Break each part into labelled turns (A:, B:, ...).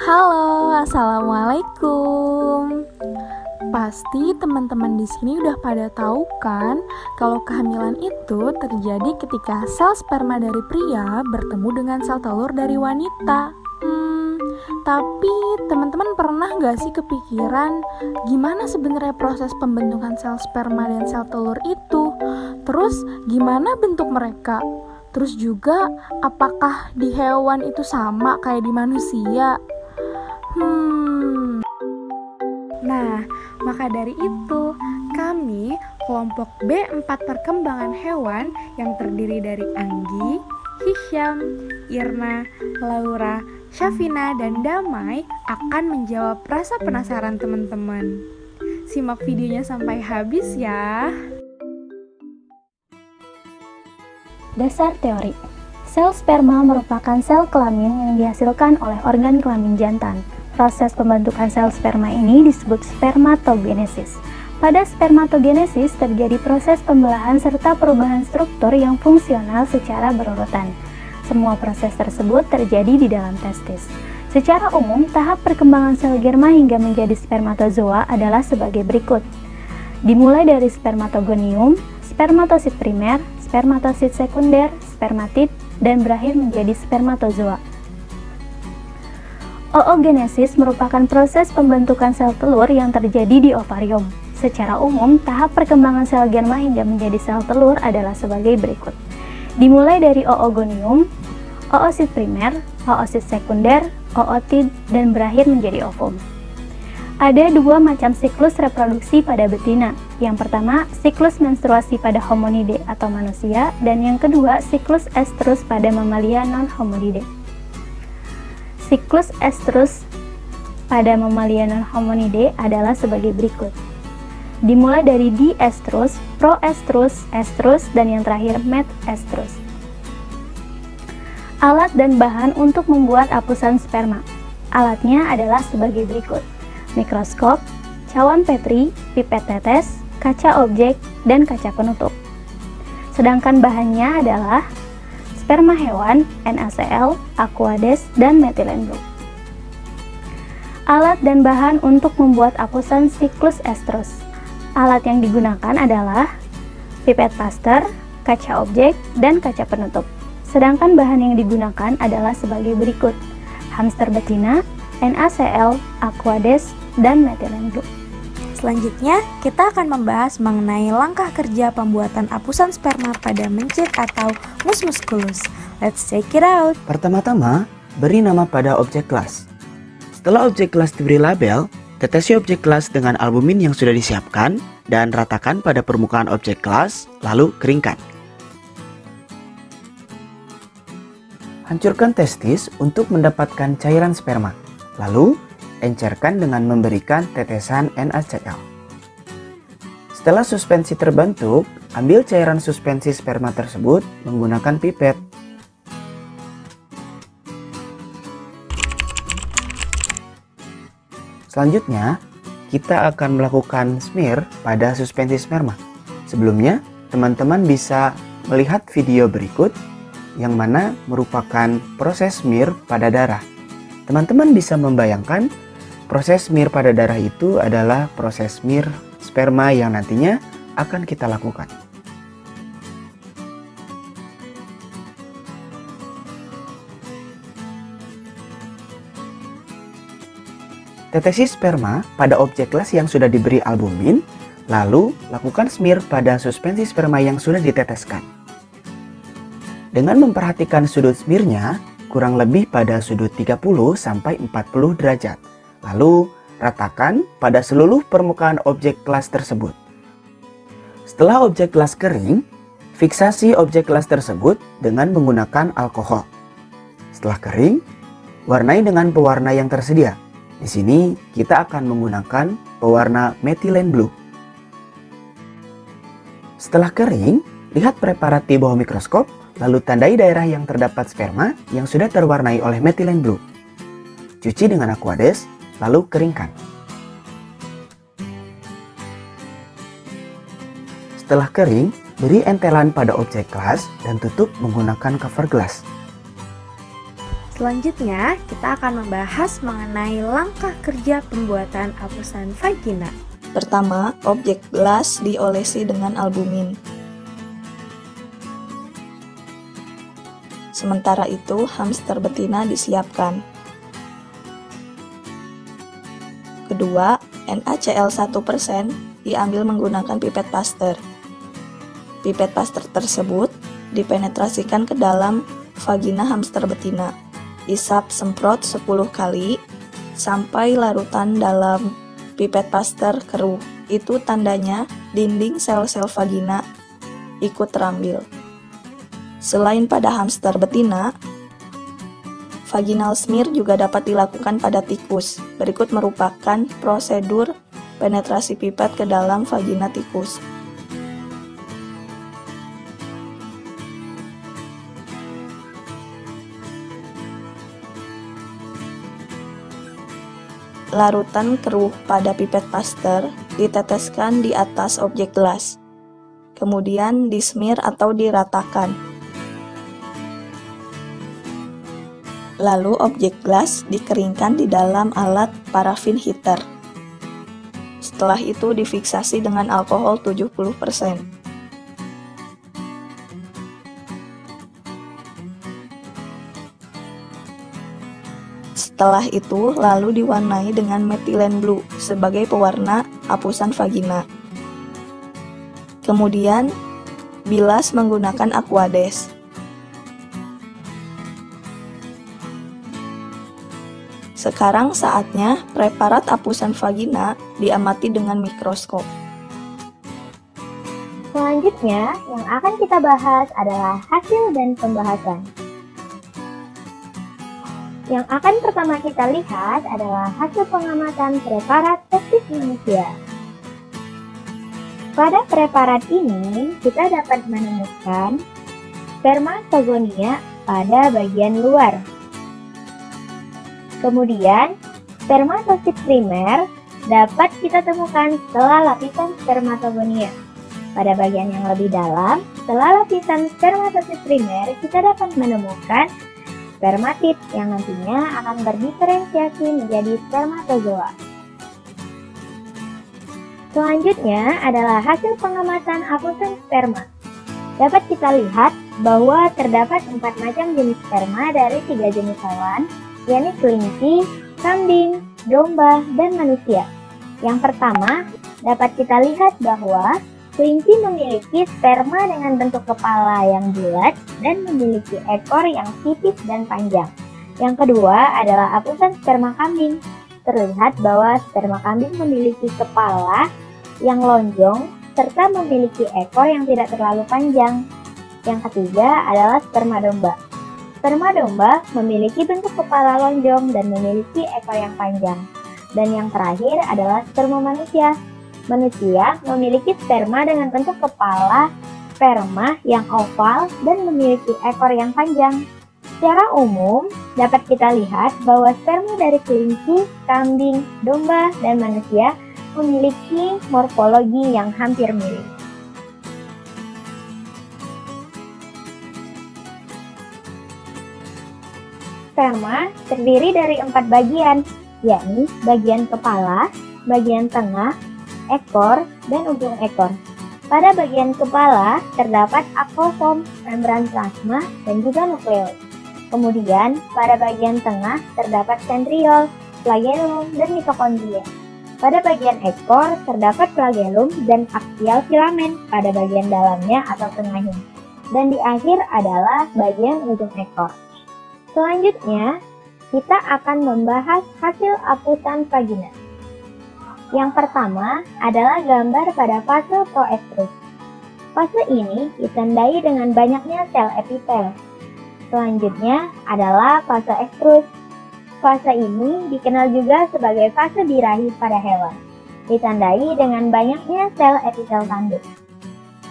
A: Halo, assalamualaikum. Pasti teman-teman di sini udah pada tahu kan kalau kehamilan itu terjadi ketika sel sperma dari pria bertemu dengan sel telur dari wanita. Tapi teman-teman pernah gak sih kepikiran gimana sebenarnya proses pembentukan sel sperma dan sel telur itu? Terus gimana bentuk mereka? Terus juga apakah di hewan itu sama kayak di manusia? Nah, maka dari itu, kami kelompok B4 perkembangan hewan yang terdiri dari Anggi, Hisham, Irna, Laura, Syafina, dan Damai akan menjawab rasa penasaran teman-teman. Simak videonya sampai habis ya.
B: Dasar teori. Sel sperma merupakan sel kelamin yang dihasilkan oleh organ kelamin jantan. Proses pembentukan sel sperma ini disebut spermatogenesis. Pada spermatogenesis terjadi proses pembelahan serta perubahan struktur yang fungsional secara berurutan. Semua proses tersebut terjadi di dalam testis. Secara umum, tahap perkembangan sel germa hingga menjadi spermatozoa adalah sebagai berikut. Dimulai dari spermatogonium, spermatosit primer, spermatosit sekunder, spermatid, dan berakhir menjadi spermatozoa. Oogenesis merupakan proses pembentukan sel telur yang terjadi di ovarium. Secara umum, tahap perkembangan sel germa hingga menjadi sel telur adalah sebagai berikut. Dimulai dari oogonium, oosit primer, oosit sekunder, ootid, dan berakhir menjadi ovum. Ada dua macam siklus reproduksi pada betina. Yang pertama, siklus menstruasi pada hominide atau manusia, dan yang kedua, siklus estrus pada mamalia non-hominide. Siklus estrus pada mamalia non-hominide adalah sebagai berikut. Dimulai dari diestrus, proestrus, estrus, dan yang terakhir metestrus. Alat dan bahan untuk membuat apusan sperma. Alatnya adalah sebagai berikut: mikroskop, cawan Petri, pipet tetes, kaca objek, dan kaca penutup. Sedangkan bahannya adalah sperma hewan, NaCl, Aquades, dan metilen blue. Alat dan bahan untuk membuat apusan siklus estrus. Alat yang digunakan adalah pipet Pasteur, kaca objek, dan kaca penutup. Sedangkan bahan yang digunakan adalah sebagai berikut: hamster betina, NaCl, Aquades, dan metilen blue.
A: Selanjutnya, kita akan membahas mengenai langkah kerja pembuatan apusan sperma pada mencit atau mus musculus. Let's check it out.
C: Pertama-tama, beri nama pada objek kelas. Setelah objek kelas diberi label, tetesi objek kelas dengan albumin yang sudah disiapkan dan ratakan pada permukaan objek kelas, lalu keringkan. Hancurkan testis untuk mendapatkan cairan sperma. Lalu, encerkan dengan memberikan tetesan NaCl. Setelah suspensi terbentuk, ambil cairan suspensi sperma tersebut menggunakan pipet. Selanjutnya, kita akan melakukan smear pada suspensi sperma. Sebelumnya, teman-teman bisa melihat video berikut yang mana merupakan proses smear pada darah. Teman-teman bisa membayangkan proses smear pada darah itu adalah proses smear sperma yang nantinya akan kita lakukan. Tetesi sperma pada objek kelas yang sudah diberi albumin, lalu lakukan smear pada suspensi sperma yang sudah diteteskan. Dengan memperhatikan sudut smearnya, kurang lebih pada sudut 30 sampai 40 derajat. Lalu, ratakan pada seluruh permukaan objek kelas tersebut. Setelah objek kelas kering, fiksasi objek kelas tersebut dengan menggunakan alkohol. Setelah kering, warnai dengan pewarna yang tersedia. Di sini, kita akan menggunakan pewarna metilen blue. Setelah kering, lihat preparat di bawah mikroskop, lalu tandai daerah yang terdapat sperma yang sudah terwarnai oleh metilen blue. Cuci dengan Aquades, lalu keringkan. Setelah kering, beri entelan pada objek kelas dan tutup menggunakan cover glass.
A: Selanjutnya, kita akan membahas mengenai langkah kerja pembuatan apusan vagina.
D: Pertama, objek gelas diolesi dengan albumin. Sementara itu, hamster betina disiapkan. Kedua, NaCl 1% diambil menggunakan pipet Pasteur. Pipet Pasteur tersebut dipenetrasikan ke dalam vagina hamster betina. Isap semprot 10 kali sampai larutan dalam pipet Pasteur keruh. Itu tandanya dinding sel-sel vagina ikut terambil. Selain pada hamster betina, vaginal smear juga dapat dilakukan pada tikus. Berikut merupakan prosedur penetrasi pipet ke dalam vagina tikus. Larutan keruh pada pipet Pasteur diteteskan di atas objek gelas, kemudian dismear atau diratakan. Lalu objek gelas dikeringkan di dalam alat parafin heater. Setelah itu difiksasi dengan alkohol 70%. Setelah itu, lalu diwarnai dengan methylene blue sebagai pewarna apusan vagina. Kemudian, bilas menggunakan Aquades. Sekarang saatnya preparat apusan vagina diamati dengan mikroskop.
B: Selanjutnya, yang akan kita bahas adalah hasil dan pembahasan. Yang akan pertama kita lihat adalah hasil pengamatan preparat testis manusia. Pada preparat ini, kita dapat menemukan spermatogonia pada bagian luar. Kemudian, spermatosit primer dapat kita temukan setelah lapisan spermatogonia. Pada bagian yang lebih dalam, setelah lapisan spermatosit primer, kita dapat menemukan spermatid yang nantinya akan berdiferensiasi menjadi spermatozoa. Selanjutnya adalah hasil pengamatan apusan sperma. Dapat kita lihat bahwa terdapat 4 macam jenis sperma dari 3 jenis hewan, yakni kelinci, kambing, domba, dan manusia. Yang pertama, dapat kita lihat bahwa kelinci memiliki sperma dengan bentuk kepala yang bulat dan memiliki ekor yang tipis dan panjang. Yang kedua adalah apusan sperma kambing. Terlihat bahwa sperma kambing memiliki kepala yang lonjong serta memiliki ekor yang tidak terlalu panjang. Yang ketiga adalah sperma domba. Sperma domba memiliki bentuk kepala lonjong dan memiliki ekor yang panjang. Dan yang terakhir adalah sperma manusia. Manusia memiliki sperma dengan bentuk kepala sperma yang oval dan memiliki ekor yang panjang. Secara umum, dapat kita lihat bahwa sperma dari kelinci, kambing, domba, dan manusia memiliki morfologi yang hampir mirip. Sperma terdiri dari 4 bagian, yakni bagian kepala, bagian tengah, ekor, dan ujung ekor. Pada bagian kepala terdapat aksosom, membran plasma, dan juga nukleus. Kemudian pada bagian tengah terdapat centriole, flagellum, dan mitokondria. Pada bagian ekor terdapat flagellum dan aksial filamen pada bagian dalamnya atau tengahnya. Dan di akhir adalah bagian ujung ekor. Selanjutnya, kita akan membahas hasil apusan vagina. Yang pertama adalah gambar pada fase proestrus. Fase ini ditandai dengan banyaknya sel epitel. Selanjutnya adalah fase ekstrus. Fase ini dikenal juga sebagai fase birahi pada hewan. Ditandai dengan banyaknya sel epitel tanduk.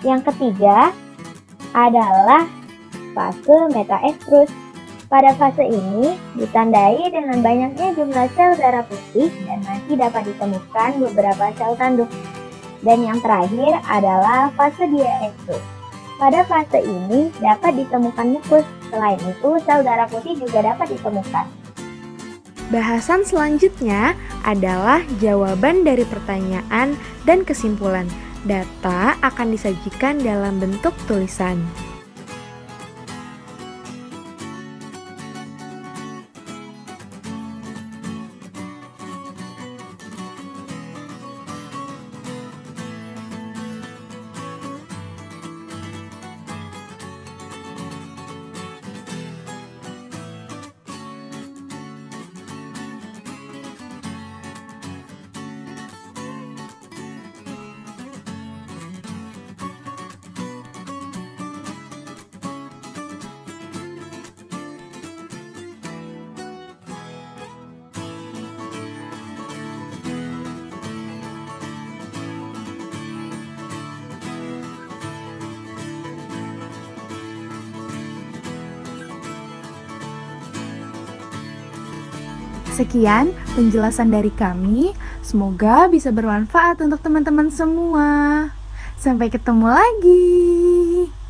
B: Yang ketiga adalah fase metaekstrus. Pada fase ini ditandai dengan banyaknya jumlah sel darah putih dan masih dapat ditemukan beberapa sel tanduk. Dan yang terakhir adalah fase diaekstrus. Pada fase ini dapat ditemukan mukus
E: Selain itu, sel darah putih juga dapat ditemukan.
A: Bahasan selanjutnya adalah jawaban dari pertanyaan dan kesimpulan. Data akan disajikan dalam bentuk tulisan.
F: Sekian penjelasan dari kami, semoga bisa bermanfaat untuk teman-teman semua. Sampai ketemu lagi.